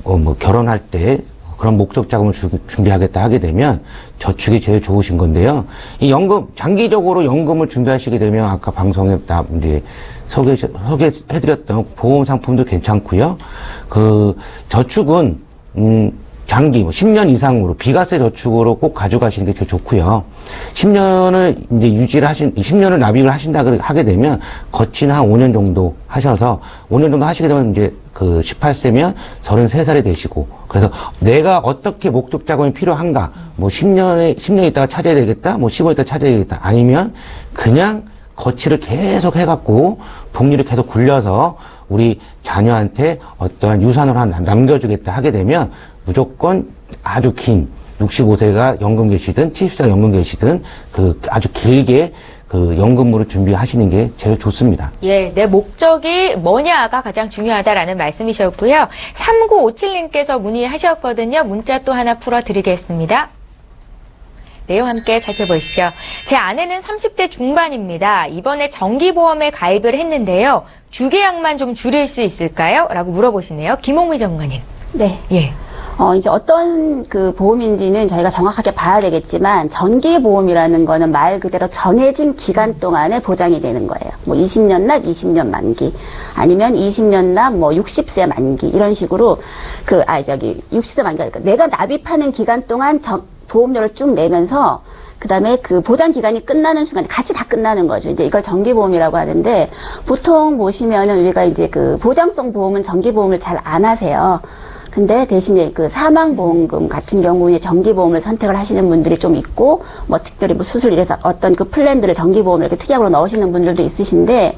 뭐 결혼할 때 그런 목적 자금을 준비하겠다 하게 되면 저축이 제일 좋으신 건데요. 이 연금, 장기적으로 연금을 준비하시게 되면 아까 방송에 이제 소개해드렸던 보험 상품도 괜찮고요. 그 저축은, 장기, 뭐 10년 이상으로 비과세 저축으로 꼭 가져가시는 게 제일 좋고요. 10년을 이제 10년을 납입을 하게 되면 거친 한 5년 정도 하셔서 5년 정도 하시게 되면 이제 그 18세면 33살이 되시고 그래서 내가 어떻게 목적 자금이 필요한가 뭐 10년 있다가 찾아야 되겠다 뭐 15년 있다가 찾아야 되겠다 아니면 그냥 거치를 계속 해갖고 복리를 계속 굴려서 우리 자녀한테 어떠한 유산으로 하나 남겨주겠다 하게 되면 무조건 아주 긴 65세가 연금 계시든 70세가 연금 계시든 그 아주 길게 그 연금으로 준비하시는 게 제일 좋습니다. 예, 내 목적이 뭐냐가 가장 중요하다라는 말씀이셨고요. 3957님께서 문의하셨거든요. 문자 또 하나 풀어드리겠습니다. 내용 함께 살펴보시죠. 제 아내는 30대 중반입니다. 이번에 정기보험에 가입을 했는데요. 주계약만 좀 줄일 수 있을까요? 라고 물어보시네요. 김홍미 전문가님. 네. 예. 이제 어떤 그 보험인지는 저희가 정확하게 봐야 되겠지만, 정기보험이라는 거는 말 그대로 정해진 기간 동안에 보장이 되는 거예요. 뭐 20년 납, 20년 만기. 아니면 20년 납, 뭐 60세 만기. 이런 식으로 60세 만기. 그러니까 내가 납입하는 기간 동안 보험료를 쭉 내면서, 그 다음에 그 보장 기간이 끝나는 순간에 같이 다 끝나는 거죠. 이제 이걸 정기보험이라고 하는데, 보통 보시면은 우리가 이제 그 보장성 보험은 정기보험을 잘 안 하세요. 근데 대신에 그 사망보험금 같은 경우에 정기보험을 선택을 하시는 분들이 좀 있고, 뭐 특별히 뭐 수술 이래서 어떤 그 플랜들을 정기보험을 이렇게 특약으로 넣으시는 분들도 있으신데,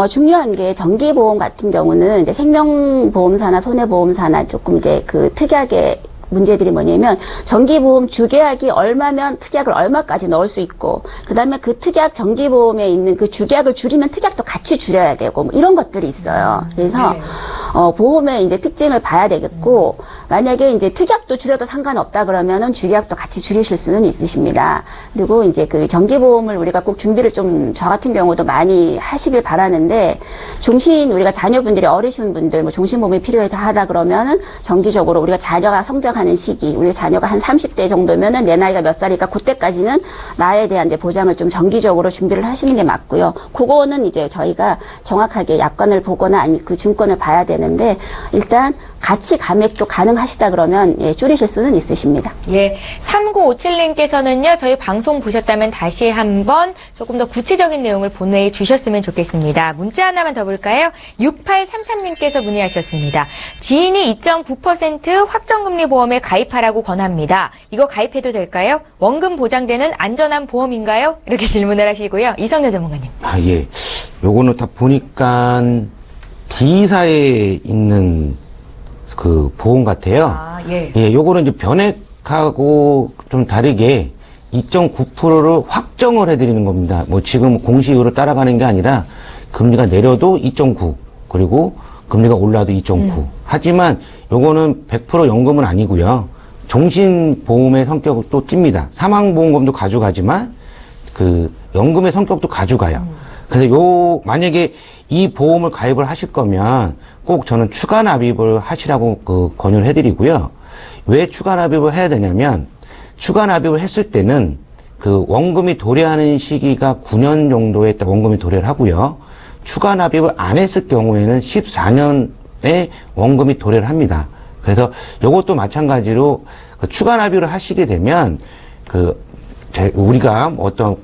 중요한 게 정기보험 같은 경우는 이제 생명보험사나 손해보험사나 조금 이제 그 특약의 문제들이 뭐냐면, 정기보험 주계약이 얼마면 특약을 얼마까지 넣을 수 있고, 그 다음에 그 특약 정기보험에 있는 그 주계약을 줄이면 특약도 같이 줄여야 되고, 뭐 이런 것들이 있어요. 그래서, 보험의 이제 특징을 봐야 되겠고, 만약에 이제 특약도 줄여도 상관없다 그러면은 주계약도 같이 줄이실 수는 있으십니다. 그리고 이제 그 정기보험을 우리가 꼭 준비를 좀, 저 같은 경우도 많이 하시길 바라는데, 우리가 자녀분들이 어리신 분들, 뭐 종신보험이 필요해서 하다 그러면은 정기적으로 우리가 자녀가 성장하는 시기, 우리 자녀가 한 30대 정도면은 내 나이가 몇 살이니까 그때까지는 나에 대한 이제 보장을 좀 정기적으로 준비를 하시는 게 맞고요. 그거는 이제 저희가 정확하게 약관을 보거나 아니 그 증권을 봐야 되는데, 일단 같이 감액도 가능하시다 그러면 예, 줄이실 수는 있으십니다. 예, 3957님께서는요, 저희 방송 보셨다면 다시 한번 조금 더 구체적인 내용을 보내주셨으면 좋겠습니다. 문자 하나만 더 볼까요? 6833님께서 문의하셨습니다. 지인이 2.9% 확정금리 보험에 가입하라고 권합니다. 이거 가입해도 될까요? 원금 보장되는 안전한 보험인가요? 이렇게 질문을 하시고요. 이성녀 전문가님. 예. 요거는 다 보니까 D사에 있는 그 보험 같아요. 예. 요거는 이제 변액하고 좀 다르게 2.9%를 확정을 해드리는 겁니다. 뭐 지금 공시율을 따라가는 게 아니라 금리가 내려도 2.9, 그리고 금리가 올라도 2.9. 하지만 요거는 100% 연금은 아니고요. 종신보험의 성격을 또 띱니다. 사망보험금도 가져가지만 그 연금의 성격도 가져가요. 그래서 만약에 이 보험을 가입을 하실 거면 꼭 저는 추가 납입을 하시라고 권유를 해드리고요. 왜 추가 납입을 해야 되냐면, 추가 납입을 했을 때는 그 원금이 도래하는 시기가 9년 정도에 원금이 도래를 하고요. 추가 납입을 안 했을 경우에는 14년에 원금이 도래를 합니다. 그래서 이것도 마찬가지로 추가 납입을 하시게 되면 우리가 어떤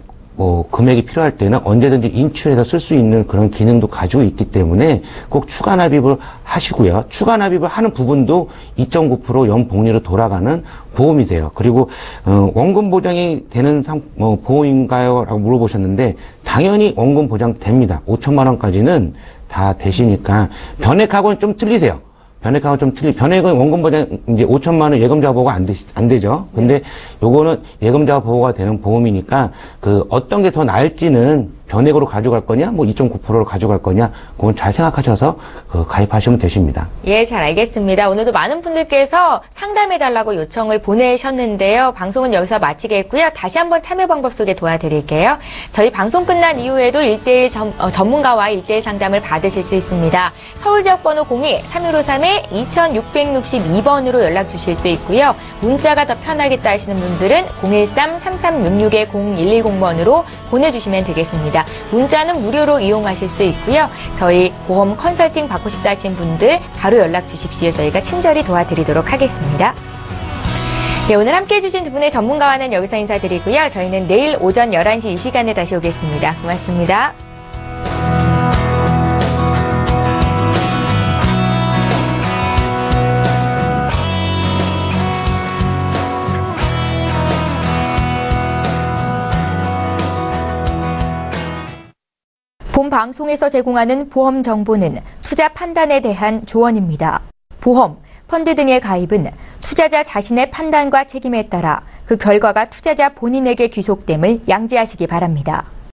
금액이 필요할 때는 언제든지 인출해서 쓸 수 있는 그런 기능도 가지고 있기 때문에 꼭 추가 납입을 하시고요. 추가 납입을 하는 부분도 2.9% 연복리로 돌아가는 보험이세요. 그리고 원금 보장이 되는 보험인가요? 라고 물어보셨는데, 당연히 원금 보장 됩니다. 5천만 원까지는 다 되시니까. 변액하고는 좀 틀리세요. 변액은 원금 보장, 이제 5천만 원 예금자 보호가 안 되죠. 근데 요거는 예금자 보호가 되는 보험이니까, 어떤 게 더 나을지는 변액으로 가져갈 거냐, 뭐 2.9%로 가져갈 거냐, 그건 잘 생각하셔서 가입하시면 되십니다. 예, 잘 알겠습니다. 오늘도 많은 분들께서 상담해달라고 요청을 보내셨는데요. 방송은 여기서 마치겠고요. 다시 한번 참여 방법 소개 도와드릴게요. 저희 방송 끝난 이후에도 1대1 전문가와 1대1 상담을 받으실 수 있습니다. 서울 지역번호 02-3153-2662번으로 연락 주실 수 있고요. 문자가 더 편하겠다 하시는 분들은 013-3366-0110번으로 보내주시면 되겠습니다. 문자는 무료로 이용하실 수 있고요. 저희 보험 컨설팅 받고 싶다 하신 분들 바로 연락 주십시오. 저희가 친절히 도와드리도록 하겠습니다. 네, 오늘 함께해 주신 두 분의 전문가와는 여기서 인사드리고요. 저희는 내일 오전 11시 이 시간에 다시 오겠습니다. 고맙습니다. 본 방송에서 제공하는 보험 정보는 투자 판단에 대한 조언입니다. 보험, 펀드 등의 가입은 투자자 자신의 판단과 책임에 따라 그 결과가 투자자 본인에게 귀속됨을 양지하시기 바랍니다.